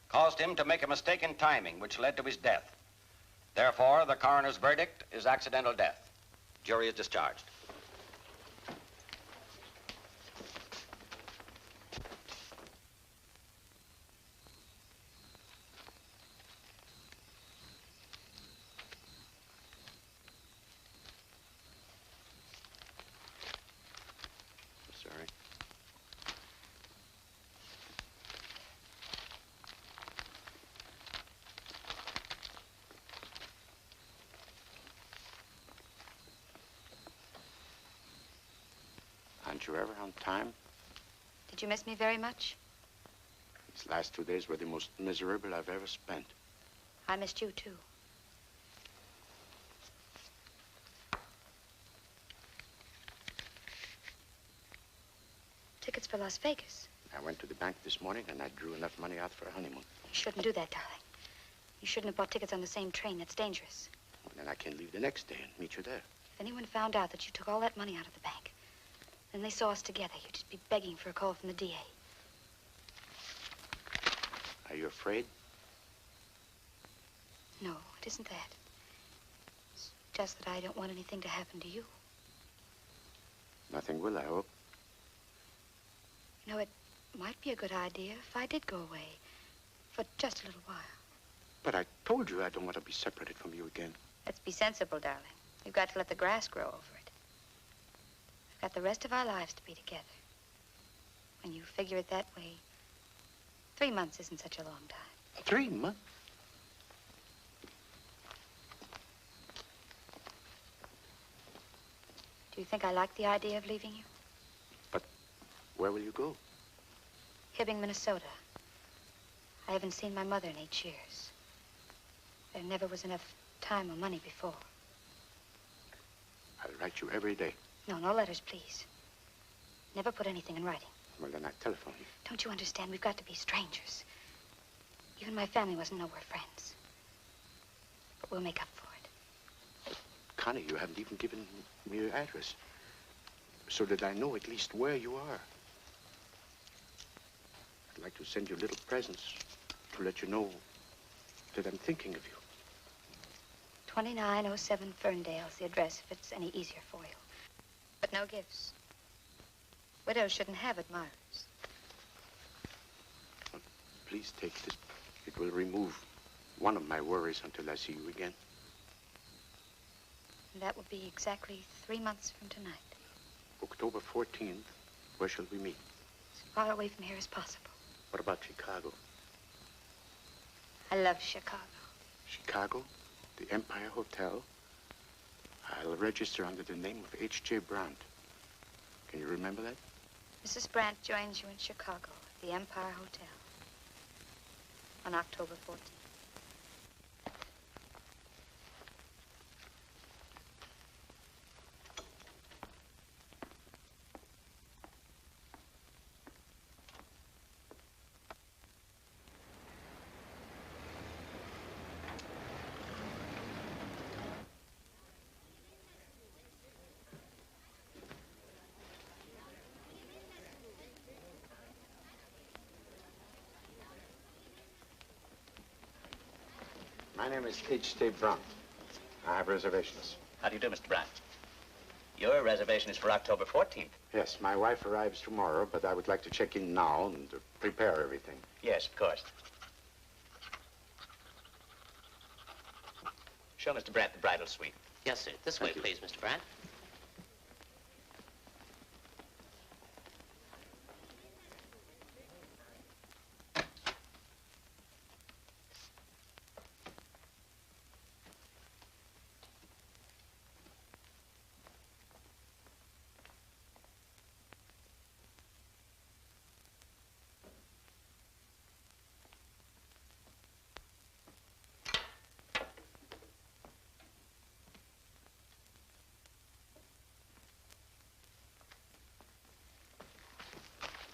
caused him to make a mistake in timing, which led to his death. Therefore, the coroner's verdict is accidental death. Jury is discharged. Sorry. Aren't you ever on time? Did you miss me very much? These last 2 days were the most miserable I've ever spent. I missed you, too. Tickets for Las Vegas. I went to the bank this morning and I drew enough money out for a honeymoon. You shouldn't do that, darling. You shouldn't have bought tickets on the same train. That's dangerous. Well, then I can leave the next day and meet you there. If anyone found out that you took all that money out of the bank, then they saw us together, you'd just be begging for a call from the DA. Are you afraid? No, it isn't that. It's just that I don't want anything to happen to you. Nothing will, I hope. You know, it might be a good idea if I did go away for just a little while. But I told you I don't want to be separated from you again. Let's be sensible, darling. We've got to let the grass grow over it. We've got the rest of our lives to be together. When you figure it that way, 3 months isn't such a long time. 3 months? Do you think I like the idea of leaving you? Where will you go? Hibbing, Minnesota. I haven't seen my mother in 8 years. There never was enough time or money before. I'll write you every day. No, no letters, please. Never put anything in writing. Well, then I telephone you. Don't you understand? We've got to be strangers. Even my family wasn't know we're friends. But we'll make up for it. Connie, you haven't even given me your address. So that I know at least where you are. I'd like to send you little presents to let you know that I'm thinking of you. 2907 Ferndale's the address if it's any easier for you. But no gifts. Widows shouldn't have admirers. Please take this. It will remove one of my worries until I see you again. And that will be exactly 3 months from tonight. October 14th, where shall we meet? As far away from here as possible. What about Chicago? I love Chicago. Chicago? The Empire Hotel? I'll register under the name of H.J. Brandt. Can you remember that? Mrs. Brandt joins you in Chicago at the Empire Hotel on October 14th. My name is H.J. Brandt. I have reservations. How do you do, Mr. Brandt? Your reservation is for October 14th. Yes, my wife arrives tomorrow, but I would like to check in now and prepare everything. Yes, of course. Show Mr. Brandt the bridal suite. Yes, sir. This way, please, Mr. Brandt.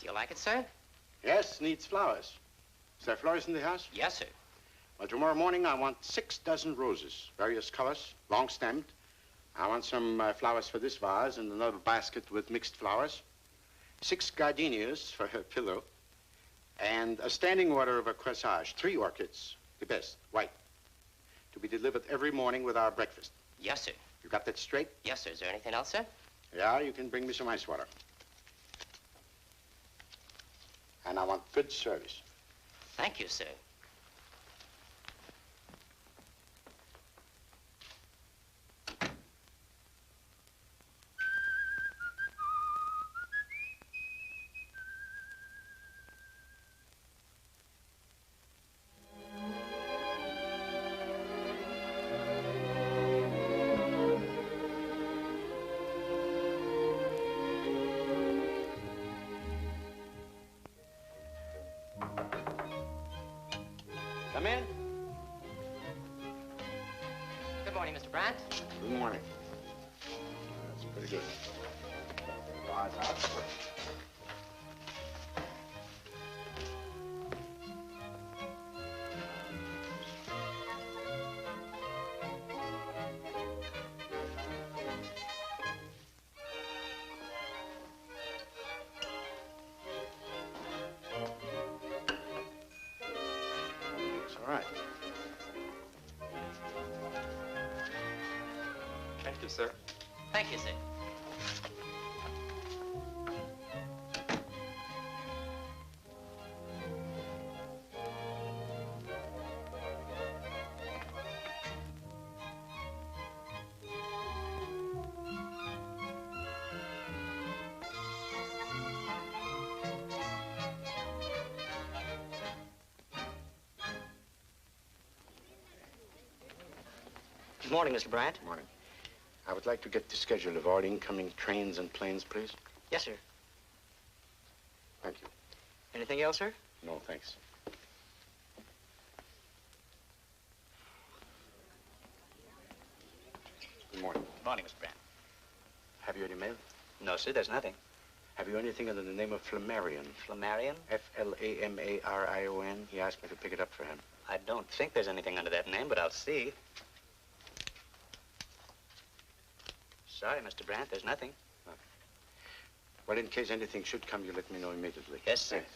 You like it, sir? Yes, needs flowers. Is there flowers in the house? Yes, sir. Well, tomorrow morning I want 6 dozen roses, various colors, long-stemmed. I want some flowers for this vase and another basket with mixed flowers. 6 gardenias for her pillow. And a standing order of a corsage, 3 orchids, the best, white, to be delivered every morning with our breakfast. Yes, sir. You got that straight? Yes, sir. Is there anything else, sir? Yeah, you can bring me some ice water. And I want good service. Thank you, sir. Come in. Good morning, Mr. Brandt. Good morning. That's pretty good. Vase out. All right. Thank you, sir. Thank you, sir. Good morning, Mr. Brandt. Morning. I would like to get the schedule of all incoming trains and planes, please. Yes, sir. Thank you. Anything else, sir? No, thanks. Good morning. Good morning, Mr. Brandt. Have you any mail? No, sir, there's nothing. Have you anything under the name of Flamarion? Flamarion? F-L-A-M-A-R-I-O-N. He asked me to pick it up for him. I don't think there's anything under that name, but I'll see. Sorry, Mr. Brandt, there's nothing. Well, in case anything should come, you let me know immediately. Yes, sir. Thanks.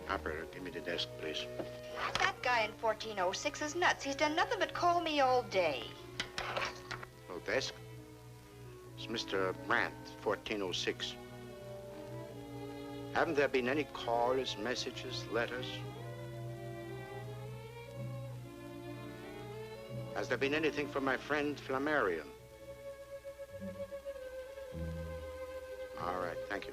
Operator, give me the desk, please. That guy in 1406 is nuts. He's done nothing but call me all day. No desk? It's Mr. Brandt, 1406. Haven't there been any calls, messages, letters? Has there been anything from my friend Flamarion? All right, thank you.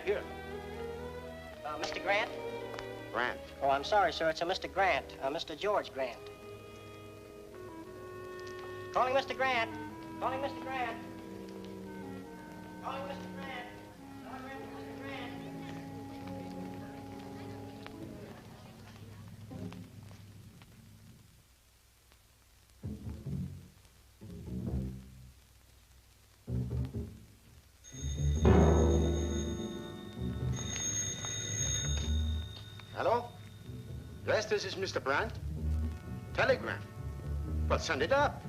Here. Mr. Grant? Grant. Oh, I'm sorry, sir. It's a Mr. Grant. Mr. George Grant. Calling Mr. Grant. Calling Mr. Grant. Calling Mr. Grant. Mr. Grant. Hello? Yes, this is Mr. Brandt. Telegram. Well, send it up.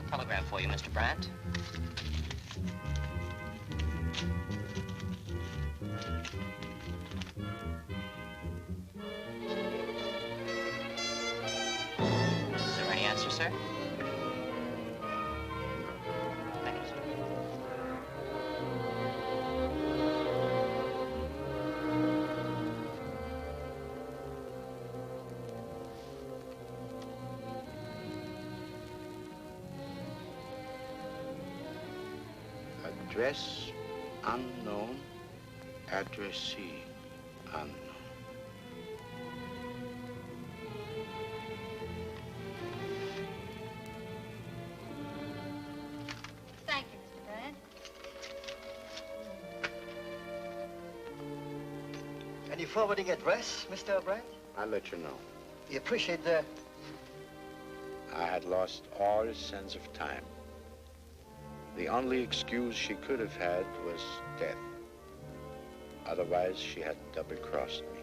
Telegram for you, Mr. Brandt. Is there any answer, sir? Address unknown. Addressee unknown. Thank you, Mr. Brand. Any forwarding address, Mr. Brand? I'll let you know. We appreciate the... I had lost all sense of time. The only excuse she could have had was death. Otherwise, she had double-crossed me.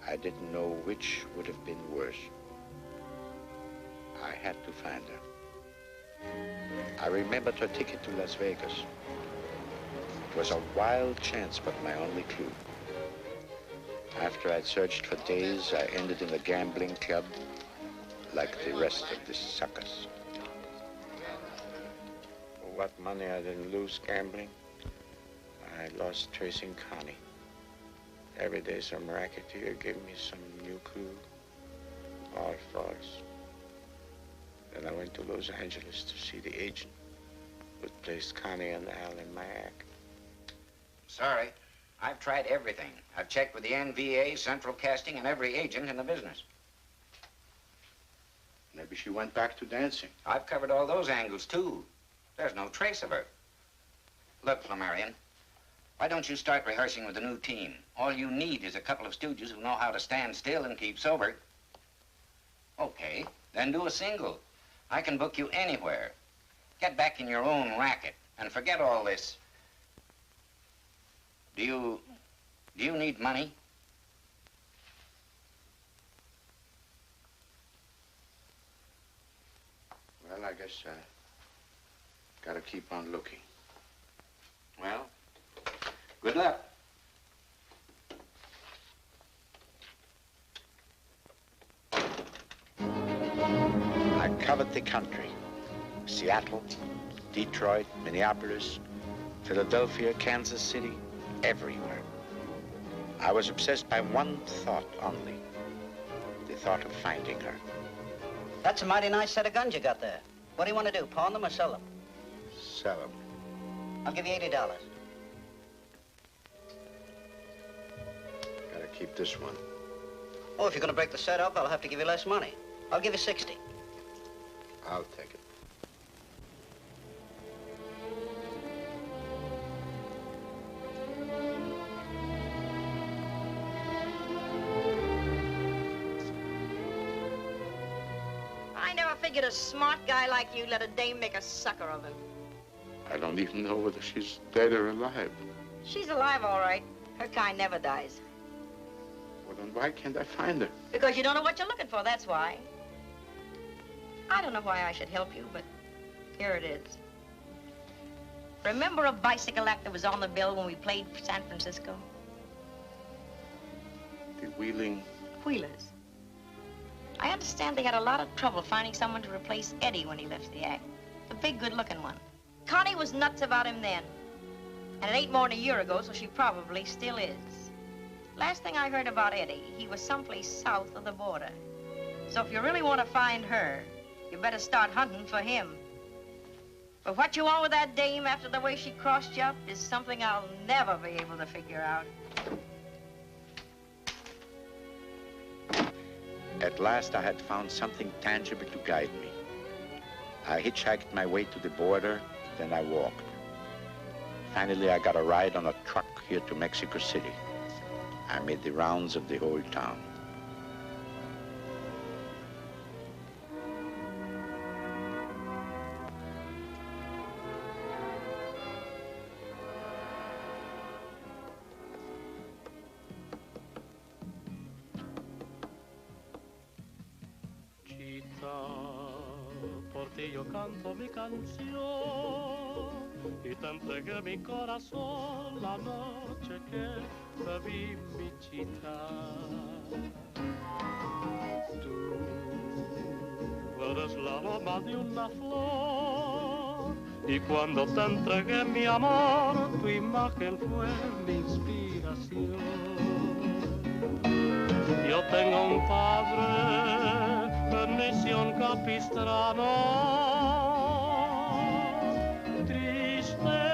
I didn't know which would have been worse. I had to find her. I remembered her ticket to Las Vegas. It was a wild chance, but my only clue. After I'd searched for days, I ended in a gambling club like the rest of the suckers. What money I didn't lose gambling, I lost tracing Connie. Every day some racketeer gave me some new clue, all false. Then I went to Los Angeles to see the agent who'd placed Connie and Al in my act. Sorry. I've tried everything. I've checked with the NVA, Central Casting, and every agent in the business. Maybe she went back to dancing. I've covered all those angles, too. There's no trace of her. Look, Flamarion, why don't you start rehearsing with the new team? All you need is a couple of stooges who know how to stand still and keep sober. Okay, then do a single. I can book you anywhere. Get back in your own racket and forget all this. Do you need money? Well, I guess I gotta keep on looking. Well, good luck. I covered the country. Seattle, Detroit, Minneapolis, Philadelphia, Kansas City, everywhere. I was obsessed by one thought only. The thought of finding her. That's a mighty nice set of guns you got there. What do you want to do, pawn them or sell them? Sell them. I'll give you $80. Gotta keep this one. Oh, if you're going to break the set up, I'll have to give you less money. I'll give you 60. I'll take it. I never figured a smart guy like you let a dame make a sucker of him. I don't even know whether she's dead or alive. She's alive, all right. Her kind never dies. Well, then why can't I find her? Because you don't know what you're looking for, that's why. I don't know why I should help you, but here it is. Remember a bicycle act that was on the bill when we played San Francisco? The Wheeling... Wheelers. I understand they had a lot of trouble finding someone to replace Eddie when he left the act. The big, good-looking one. Connie was nuts about him then. And it ain't more than a year ago, so she probably still is. Last thing I heard about Eddie, he was someplace south of the border. So if you really want to find her, you better start hunting for him. But what you want with that dame after the way she crossed you up is something I'll never be able to figure out. At last, I had found something tangible to guide me. I hitchhiked my way to the border, then I walked. Finally, I got a ride on a truck here to Mexico City. I made the rounds of the whole town. Por ti yo canto mi canción y te entregué mi corazón la noche que te vi, mi chita. Tú eres la aroma de una flor y cuando te entregué mi amor, tu imagen fue mi inspiración. Yo tengo un padre en misión capistrano, triste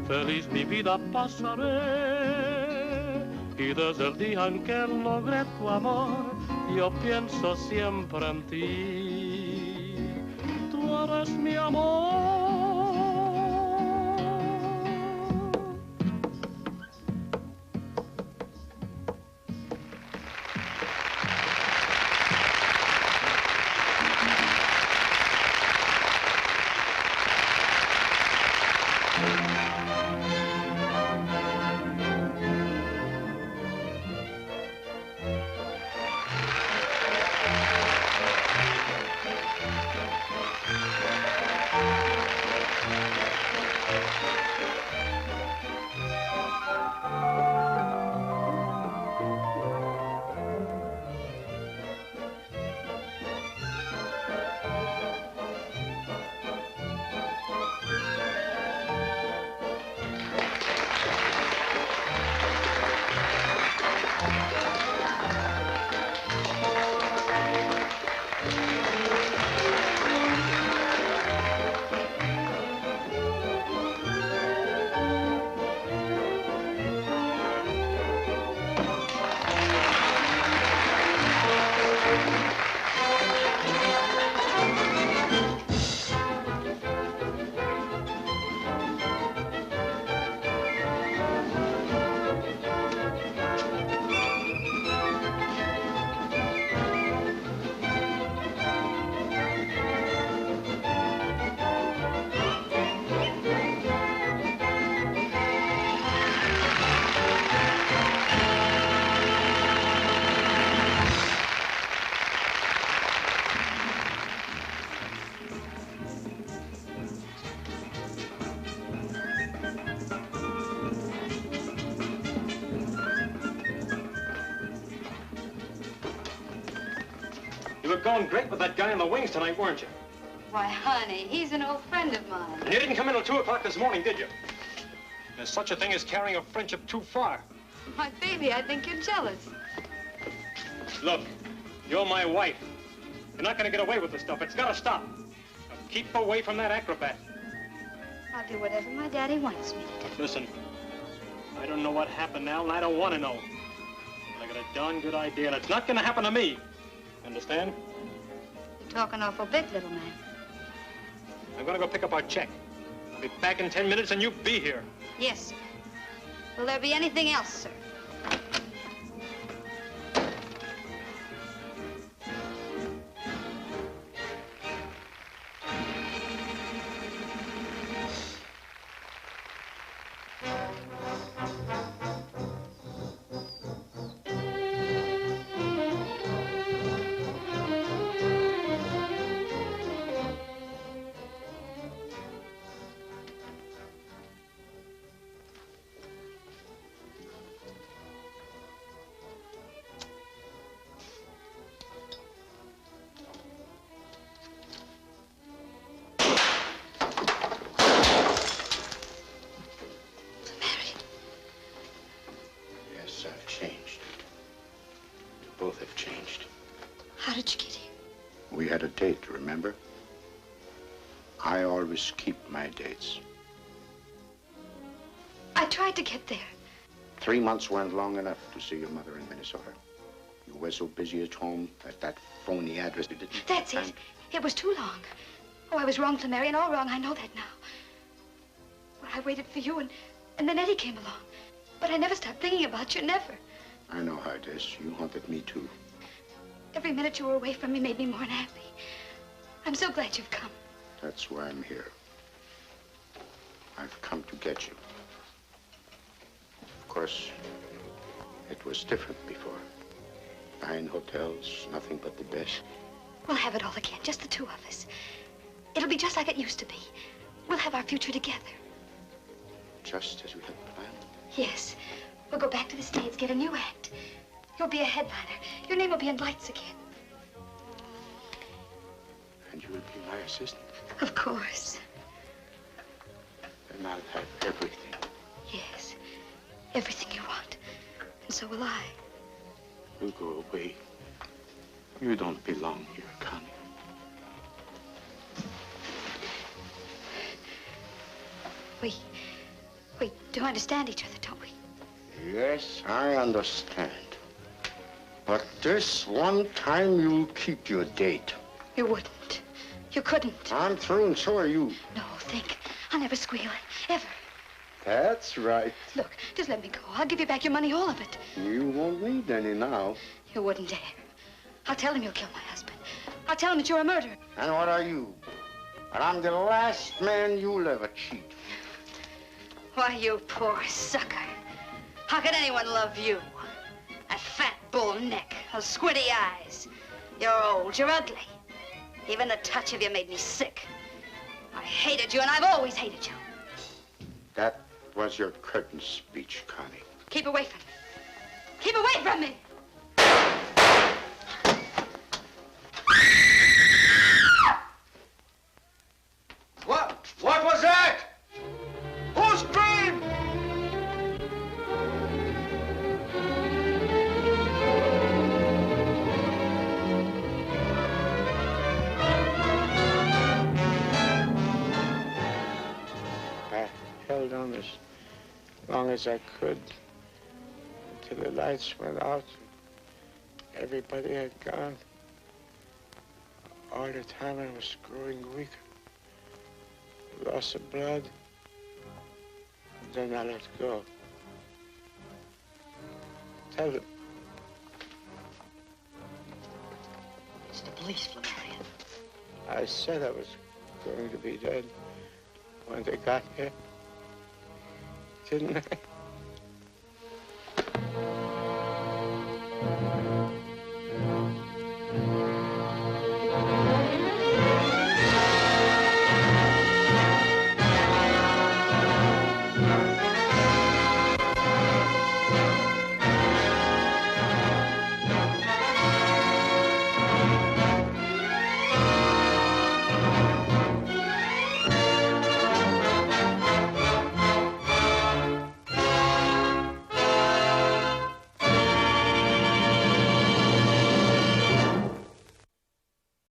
feliz mi vida pasaré. Y desde el día en que logré tu amor, yo pienso siempre en ti. Tú eres mi amor. You were going great with that guy in the wings tonight, weren't you? Why, honey, he's an old friend of mine. And you didn't come in till 2 o'clock this morning, did you? There's such a thing as carrying a friendship too far. My baby, I think you're jealous. Look, you're my wife. You're not going to get away with this stuff. It's got to stop. Now keep away from that acrobat. I'll do whatever my daddy wants me to do. Listen, I don't know what happened now, and I don't want to know. But I got a darn good idea, and it's not going to happen to me. Understand? You're talking awful big, little man. I'm going to go pick up our check. I'll be back in 10 minutes, and you be here. Yes, sir. Will there be anything else, sir? Both have changed. How did you get here? We had a date, remember? I always keep my dates. I tried to get there. 3 months weren't long enough to see your mother in Minnesota. You were so busy at home at that phony address you didn't... That's it. It was too long. Oh, I was wrong, Flamarion, all wrong. I know that now. Well, I waited for you, and then Eddie came along. But I never stopped thinking about you, never. I know how it is. You haunted me, too. Every minute you were away from me made me more unhappy. I'm so glad you've come. That's why I'm here. I've come to get you. Of course, it was different before. 9 hotels, nothing but the best. We'll have it all again, just the 2 of us. It'll be just like it used to be. We'll have our future together. Just as we had planned? Yes. We'll go back to the States, get a new act. You'll be a headliner. Your name will be in lights again. And you will be my assistant? Of course. Then I'll have everything. Yes. Everything you want. And so will I. You go away. You don't belong here, Connie. We do understand each other, don't we? Yes, I understand. But this one time you'll keep your date. You wouldn't. You couldn't. I'm through and so are you. No, think. I'll never squeal. Ever. That's right. Look, just let me go. I'll give you back your money, all of it. You won't need any now. You wouldn't dare. I'll tell him you'll kill my husband. I'll tell him that you're a murderer. And what are you? And I'm the last man you'll ever cheat. Why, you poor sucker. How could anyone love you? That fat bull neck, those squinty eyes. You're old, you're ugly. Even the touch of you made me sick. I hated you, and I've always hated you. That was your curtain speech, Connie. Keep away from me. Keep away from me! What was that? Who screamed? I held on as long as I could until the lights went out and everybody had gone. All the time I was growing weaker. Loss of blood. Then I let go. Tell them. It's the police, Flamarion. I said I was going to be dead when they got here. Didn't I?